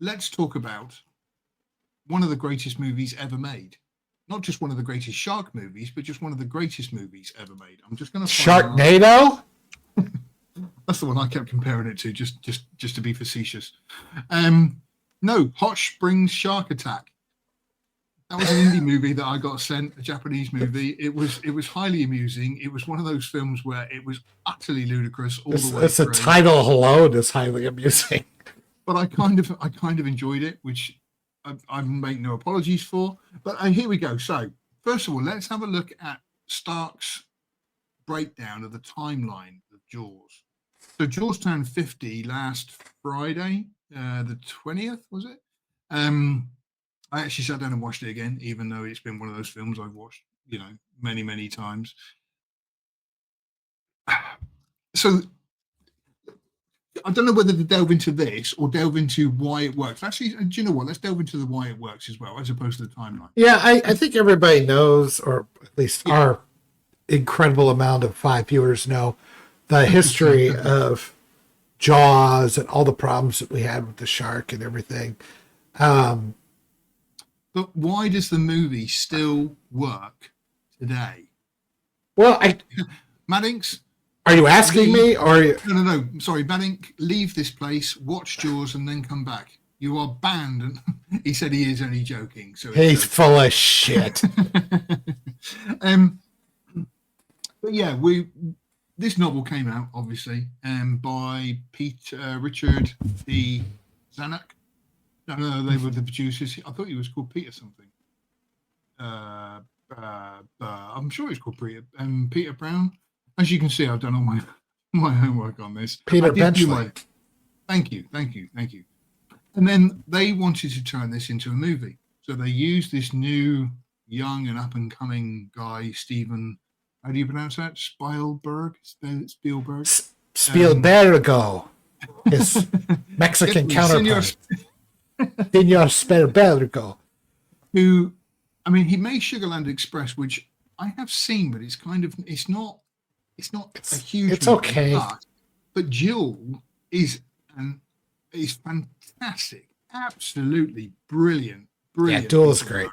let's talk about one of the greatest movies ever made. Not just one of the greatest shark movies, but just one of the greatest movies ever made. I'm just going to find Sharknado. That's the one I kept comparing it to, just to be facetious. No, Hot Springs Shark Attack. That was an indie movie that I got sent, a Japanese movie. It was highly amusing. It was one of those films where it was utterly ludicrous all the way It's through. a title alone is highly amusing. But I kind of enjoyed it, which I make no apologies for. But here we go. So first of all, let's have a look at Stark's breakdown of the timeline of Jaws. So Jaws turned 50 last Friday, the 20th, was it? I actually sat down and watched it again, even though it's been one of those films I've watched, many, many times. So I don't know whether to delve into this or delve into why it works. Actually, do you know what? Let's delve into the why it works as well, as opposed to the timeline. Yeah, I think everybody knows, or at least our incredible amount of 5 viewers know, the history of Jaws and all the problems that we had with the shark and everything. But why does the movie still work today? Well, Maddox, are you asking me, or are you... No. Sorry, Maddox, leave this place, watch Jaws, and then come back. You are banned. And he said he is only joking. So he's full of shit. But yeah, this novel came out obviously by Richard D. Zanuck. No, they were the producers. I thought he was called Peter something. I'm sure he's called Peter Brown. As you can see, I've done all my homework on this. Peter Benchley. Thank you. And then they wanted to turn this into a movie, so they used this new, young and up and coming guy, Steven. How do you pronounce that? Spielberg. Spielbergo. His Mexican counterpart. Senor Spielbergo. Who, I mean, he made Sugarland Express, which I have seen, but it's not a huge. It's okay. But Jill is fantastic, absolutely brilliant. Yeah, Duel's great.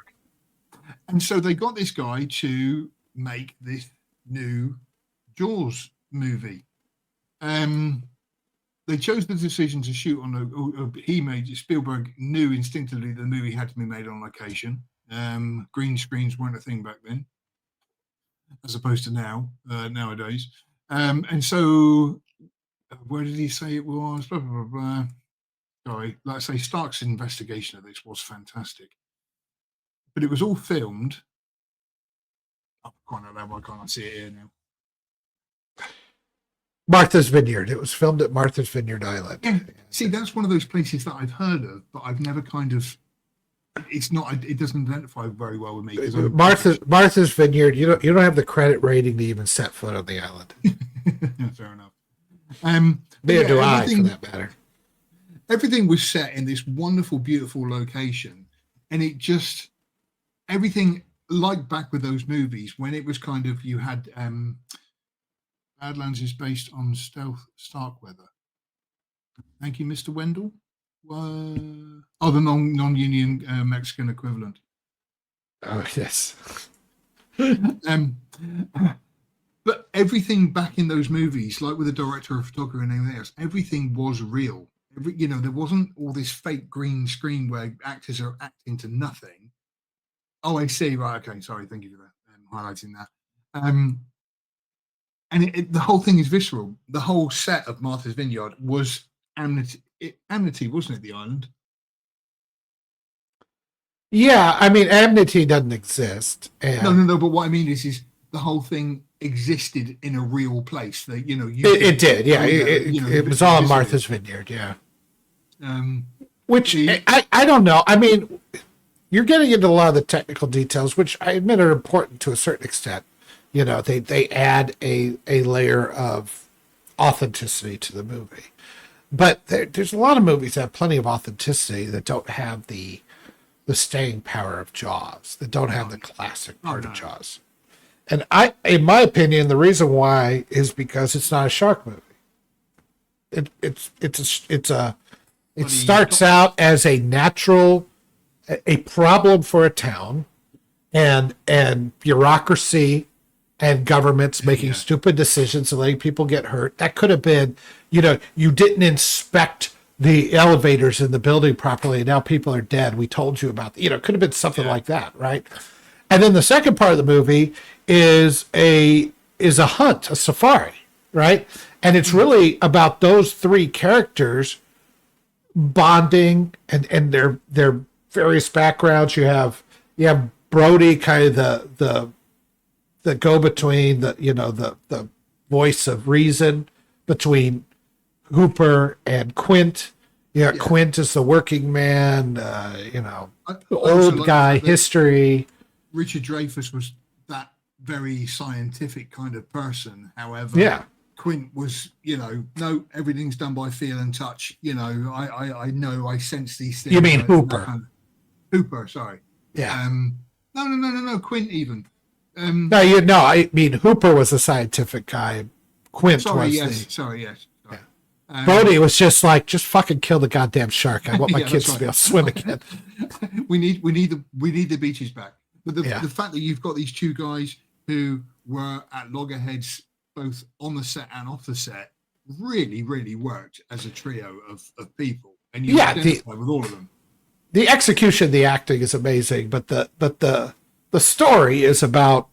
And so they got this guy to make this new Jaws movie. They chose the decision to shoot on Spielberg knew instinctively the movie had to be made on location. Green screens weren't a thing back then, as opposed to nowadays. And so, where did he say it was? Blah, blah, blah, blah. Sorry, like I say, Stark's investigation of this was fantastic. But it was all filmed. I can't see it here now. Martha's Vineyard. It was filmed at Martha's Vineyard Island. Yeah. See, that's one of those places that I've heard of, but I've never it doesn't identify very well with me. Martha's Vineyard, you don't have the credit rating to even set foot on the island. Fair enough. Neither do I, for that matter. Everything was set in this wonderful, beautiful location, and everything like back with those movies when it was kind of, you had Badlands is based on stealth Starkweather. Thank you, Mr. Wendell. The non-union Mexican equivalent. Oh, yes. But everything back in those movies, like with the director of photography and everything else, everything was real. There wasn't all this fake green screen where actors are acting to nothing. Oh, I see. Right. Okay. Sorry. Thank you for that. Highlighting that. And the whole thing is visceral. The whole set of Martha's Vineyard was Amity, wasn't it? The island. Yeah, I mean, Amity doesn't exist. No. But what I mean is the whole thing existed in a real place. That it did. Yeah, it was all in Martha's Vineyard. Yeah. Which I don't know. I mean, you're getting into a lot of the technical details, which I admit are important to a certain extent. They add a layer of authenticity to the movie. But there's a lot of movies that have plenty of authenticity that don't have the staying power of Jaws, that don't have the classic part of Jaws. And in my opinion, the reason why is because it's not a shark movie. It's It starts out as a natural, a problem for a town, and bureaucracy and governments making stupid decisions and letting people get hurt. That could have been, you didn't inspect the elevators in the building properly, and now people are dead. We told you about, it could have been something like that, right? And then the second part of the movie is a hunt, a safari, right? And it's really about those three characters bonding and their various backgrounds. You have Brody, kind of the go-between, the voice of reason between Hooper and Quint. Quint is the working man, old guy, history. Richard Dreyfuss was that very scientific kind of person. However, Quint was, no, everything's done by feel and touch. I know, I sense these things. You mean Hooper? Hooper, sorry. Yeah. No, Quint even. I mean Hooper was a scientific guy. Quint was yes. Brody was just fucking kill the goddamn shark. I want my kids to be able to swim again. we need the beaches back. But the fact that you've got these two guys who were at loggerheads both on the set and off the set really, really worked as a trio of people. And you identify with all of them. The execution, the acting is amazing, but the story is about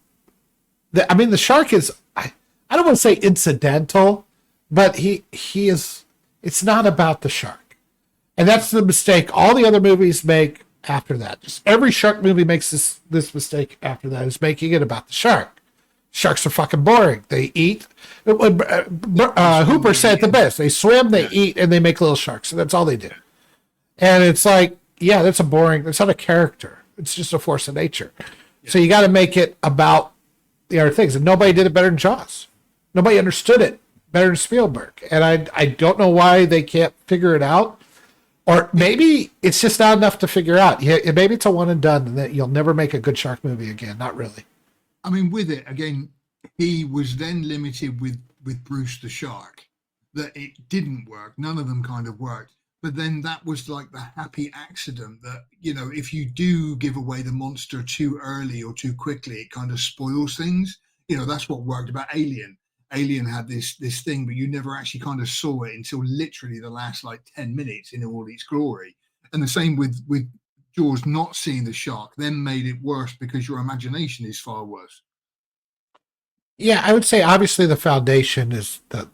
the shark is, I don't want to say incidental, but he is, it's not about the shark. And that's the mistake all the other movies make after that. Just every shark movie makes this mistake after that, is making it about the shark. Sharks are fucking boring. They eat. Hooper said it the best. They swim, they eat, and they make little sharks. And that's all they do. And it's like, that's not a character. It's just a force of nature. Yeah. So you got to make it about the other things. And nobody did it better than Jaws. Nobody understood it better than Spielberg. And I don't know why they can't figure it out. Or maybe it's just not enough to figure out. Maybe it's a one and done, and that you'll never make a good shark movie again. Not really. I mean, with it, again, he was then limited with Bruce the Shark, that it didn't work. None of them kind of worked. But then that was like the happy accident that, if you do give away the monster too early or too quickly, it kind of spoils things. That's what worked about Alien. Alien had this thing, but you never actually kind of saw it until literally the last 10 minutes in all its glory. And the same with Jaws. Not seeing the shark then made it worse because your imagination is far worse. Yeah, I would say obviously the foundation is the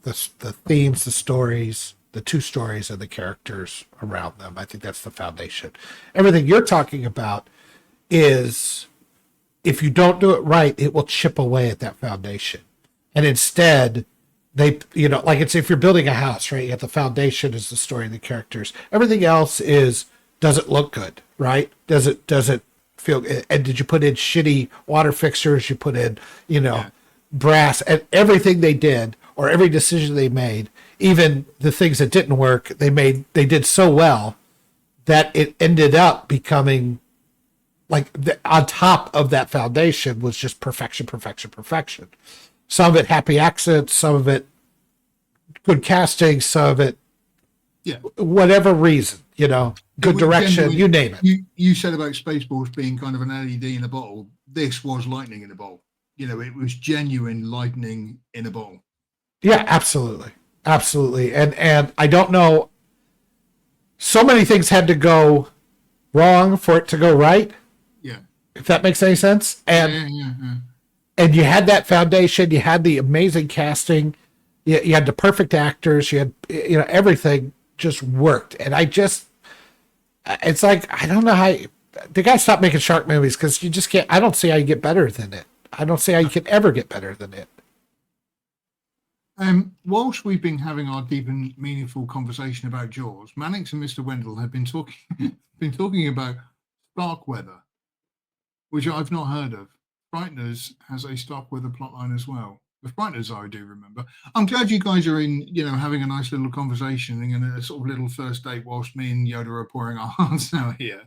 themes, the stories, the two stories, and the characters around them. I think that's the foundation. Everything you're talking about is, if you don't do it right, it will chip away at that foundation. And instead, they, it's if you're building a house, right? You have the foundation is the story and the characters. Everything else is, does it look good, right? Does it feel, and did you put in shitty water fixtures? You put in, brass, and everything they did, or every decision they made, even the things that didn't work, they did so well that it ended up becoming on top of that foundation was just perfection. Some of it happy accidents, some of it good casting, some of it, whatever reason, good direction, you name it. You said about Spaceballs being kind of an LED in a bottle. This was lightning in a bottle. It was genuine lightning in a bottle. Yeah, absolutely. And I don't know, so many things had to go wrong for it to go right. Yeah. If that makes any sense. And And you had that foundation, you had the amazing casting, you had the perfect actors, you had, everything just worked. And it's like, I don't know how, the guy stopped making shark movies because you just can't, I don't see how you get better than it. I don't see how you can ever get better than it. Whilst we've been having our deep and meaningful conversation about Jaws, Mannix and Mr. Wendell have been talking about Starkweather, which I've not heard of. Frighteners has a Starkweather plotline as well. The Frighteners, I do remember. I'm glad you guys are in, having a nice little conversation and a sort of little first date whilst me and Yoda are pouring our hearts out here.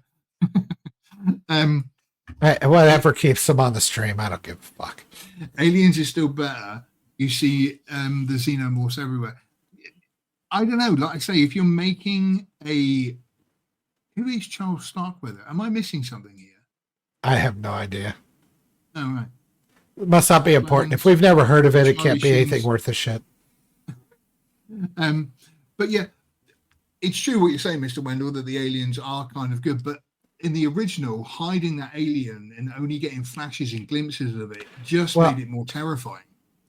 Whatever keeps them on the stream, I don't give a fuck. Aliens is still better. You see the xenomorphs everywhere. I don't know. Like I say, if you're making a, who is Charles Starkweather? Am I missing something here? I have no idea. No, right. It must not be important. If Lance, we've never heard of it, it Charlie can't be anything Sheen's. worth a shit. But yeah, it's true what you're saying, Mr. Wendell, that the aliens are kind of good, but in the original, hiding that alien and only getting flashes and glimpses of it just Well, made it more terrifying.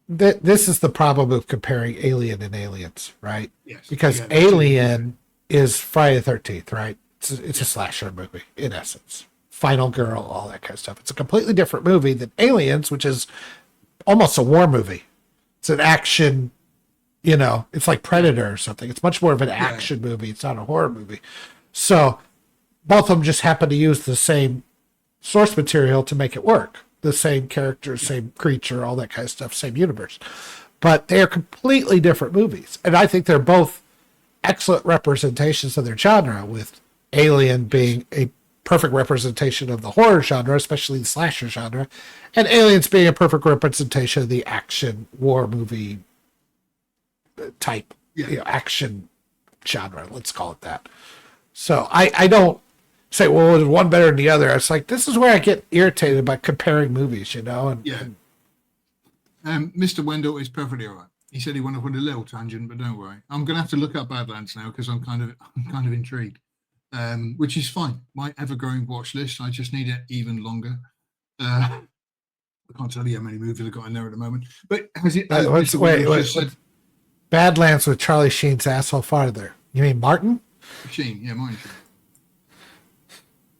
This is the problem of comparing Alien and Aliens, right? Yes. Because Yeah, Alien is Friday the 13th, right? It's a slasher movie, in essence. Final Girl, all that kind of stuff. It's a completely different movie than Aliens, which is almost a war movie. It's an action, it's like Predator or something. It's much more of an action movie. It's not a horror movie. So both of them just happen to use the same source material to make it work. The same character, same creature, all that kind of stuff, same universe. But they are completely different movies. And I think they're both excellent representations of their genre, with Alien being a perfect representation of the horror genre, especially the slasher genre, and Aliens being a perfect representation of the action war movie type, action genre, let's call it that. So I don't say, well, is one better than the other? It's like, this is where I get irritated by comparing movies, And, Mr. Wendell is perfectly all right. He said he wanted to put a little tangent, but don't worry. I'm going to have to look up Badlands now because I'm kind of intrigued, which is fine. My ever-growing watch list. I just need it even longer. I can't tell you how many movies I've got in there at the moment. But has it? Wait. Badlands with Charlie Sheen's asshole father. You mean Martin? Sheen, yeah, Martin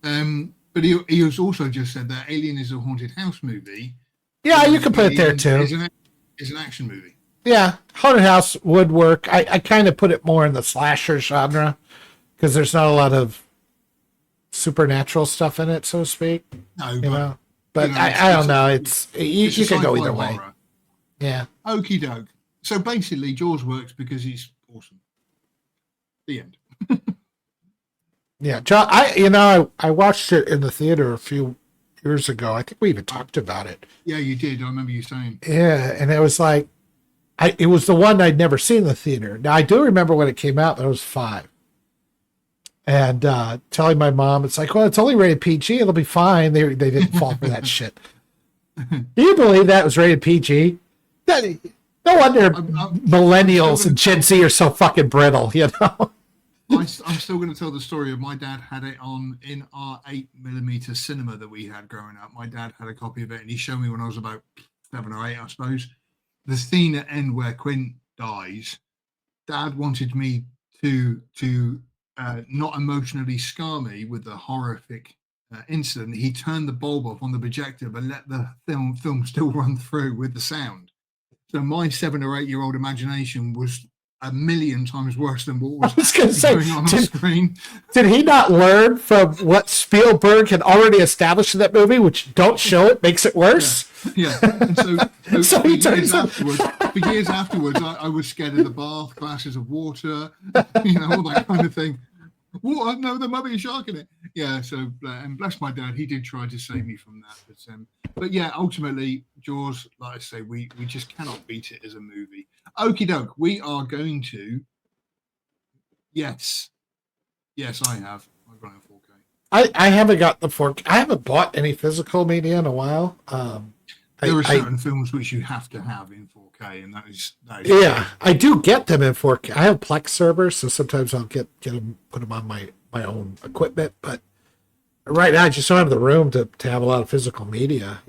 Sheen. But he has also just said that Alien is a haunted house movie. Yeah, you can put it there too. It's an action movie. Yeah, haunted house would work. I kind of put it more in the slasher genre because there's not a lot of supernatural stuff in it, so to speak. No, but I don't know. You can go either way. Horror. Yeah. Okie doke. So basically, Jaws works because he's awesome. The end. Yeah, John. I watched it in the theater a few years ago. I think we even talked about it. Yeah, you did. I remember you saying. Yeah, and it was like, it was the one I'd never seen in the theater. Now I do remember when it came out, but I was 5. And telling my mom, it's like, well, it's only rated PG. It'll be fine. They didn't fall for that shit. Do you believe that was rated PG? No wonder millennials and Gen Z are so fucking brittle, I'm still going to tell the story of my dad had it on in our 8mm cinema that we had growing up. My dad had a copy of it, and he showed me when I was about 7 or 8, I suppose. The scene at end where Quint dies, Dad wanted me to not emotionally scar me with the horrific incident. He turned the bulb off on the projector, but let the film still run through with the sound. So my 7 or 8-year-old imagination was a million times worse than what was going on screen. Did he not learn from what Spielberg had already established in that movie, which don't show it makes it worse? Yeah. And so for years afterwards, I was scared of the bath, glasses of water, all that kind of thing. Water? No, there might be a shark in it. Yeah. So, and bless my dad, he did try to save me from that. But yeah, ultimately, Jaws, like I say, we just cannot beat it as a movie. Okie doke, we are going to. Yes, I have. I've got it in 4K. I haven't got the 4K. I haven't bought any physical media in a while. There are certain films which you have to have in 4K, and that is yeah. I do get them in 4K. I have Plex servers, so sometimes I'll get them, put them on my own equipment. But right now, I just don't have the room to have a lot of physical media.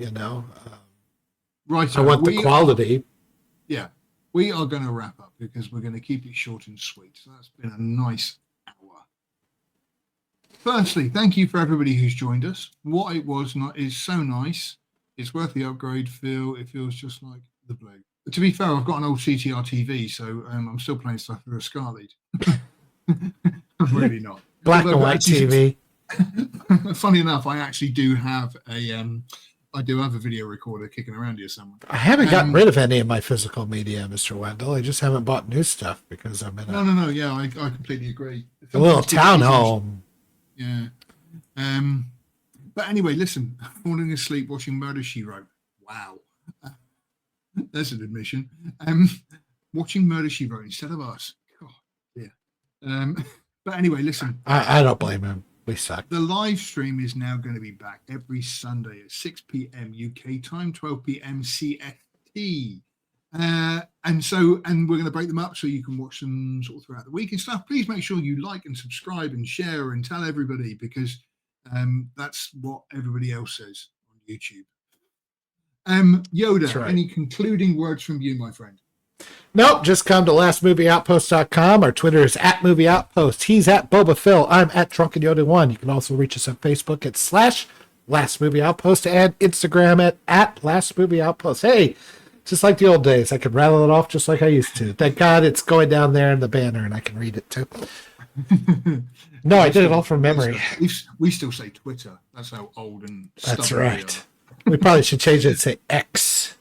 Right. I want the quality. We are going to wrap up because we're going to keep it short and sweet. So that's been a nice hour. Firstly, thank you for everybody who's joined us. What it was is so nice. It's worth the upgrade, Phil. It feels just like the blue. But to be fair, I've got an old CTR TV, so I'm still playing stuff through a ScarLead. I'm really not. Black and white TV. Funny enough, I actually do have a video recorder kicking around here somewhere. I haven't gotten rid of any of my physical media, Mr. Wendell. I just haven't bought new stuff because I'm in No. Yeah, I completely agree. A little townhome. Yeah. But anyway, listen, falling asleep watching Murder, She Wrote. Wow. There's an admission. Watching Murder, She Wrote instead of us. God, But anyway, listen. I don't blame him. We suck. The live stream is now going to be back every Sunday at 6 p.m. UK time, 12 p.m. CST. And we're going to break them up so you can watch them sort of throughout the week and stuff. Please make sure you like and subscribe and share and tell everybody, because that's what everybody else says on YouTube. Yoda, any concluding words from you, my friend? Nope, just come to lastmovieoutpost.com. Our Twitter is @movieoutpost. He's @Boba Phil. I'm @Drunken Yoda 1. You can also reach us on Facebook at /lastmovieoutpost and Instagram at @lastmovieoutpost. Hey, just like the old days, I can rattle it off just like I used to. Thank God it's going down there in the banner and I can read it too. No, I did it all from memory. We still say Twitter. That's how old and that's right. We probably should change it and say X.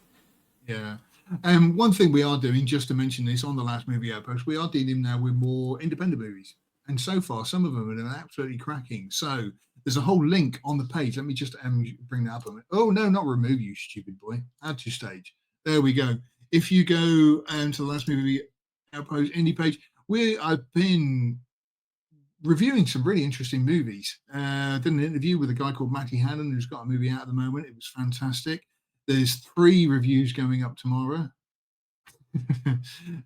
Yeah. One thing we are doing, just to mention this, on the Last Movie Outpost, we are dealing now with more independent movies. And so far, some of them are absolutely cracking. So there's a whole link on the page. Let me just bring that up. Oh, no, not remove, you stupid boy. Add to stage. There we go. If you go to the Last Movie Outpost indie page, I've been reviewing some really interesting movies. Did an interview with a guy called Matty Hannon, who's got a movie out at the moment. It was fantastic. There's 3 reviews going up tomorrow.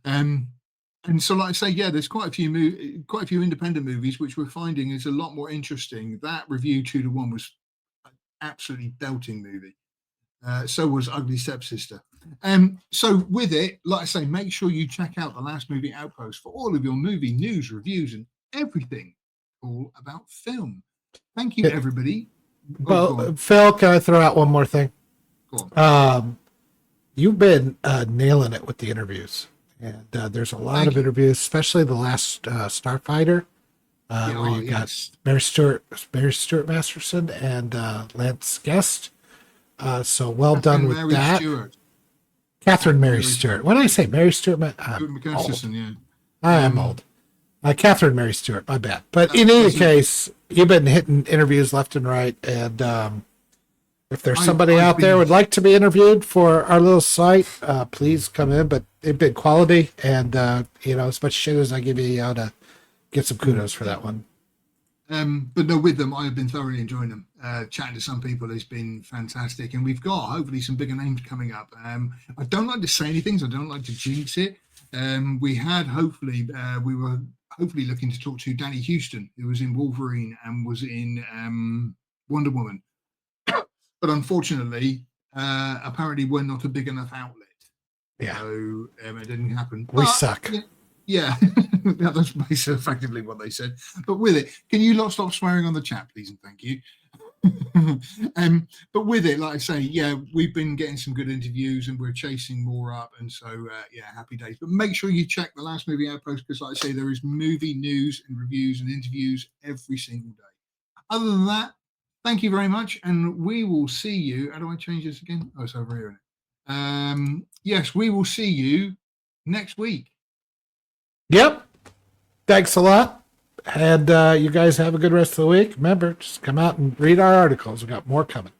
And so, like I say, yeah, there's quite a few independent movies, which we're finding is a lot more interesting. That review 2-1 was an absolutely belting movie. So was Ugly Stepsister. So with it, like I say, make sure you check out the Last Movie Outpost for all of your movie news, reviews, and everything all about film. Thank you, everybody. Well, Phil, can I throw out one more thing? You've been nailing it with the interviews, and there's a lot of interviews, especially the last Starfighter, where you got Mary Stuart Masterson and Lance Guest. So well done with that. Catherine Mary Stewart. When I say Mary Stewart, McMasterson, I am old. Catherine Mary Stewart, my bad. But in any case, you've been hitting interviews left and right, and if there's somebody out there who would like to be interviewed for our little site, please come in. But they've been quality, and as much shit as I give you, ought to get some kudos for that one. But no, with them, I've been thoroughly enjoying them. Chatting to some people has been fantastic, and we've got hopefully some bigger names coming up. I don't like to say anything, so I don't like to jinx it. We were hopefully looking to talk to Danny Houston, who was in Wolverine and was in Wonder Woman. But unfortunately, apparently we're not a big enough outlet. Yeah. So it didn't happen. We suck. Yeah. That's basically effectively what they said. But with it, can you not stop swearing on the chat, please, and thank you. But with it, like I say, yeah, we've been getting some good interviews and we're chasing more up. And so, happy days. But make sure you check the Last Movie Outpost, because like I say, there is movie news and reviews and interviews every single day. Other than that, thank you very much, and we will see you. How do I change this again? Oh, it's over here, isn't it? Yes, we will see you next week. Yep. Thanks a lot. And you guys have a good rest of the week. Remember, just come out and read our articles. We got more coming.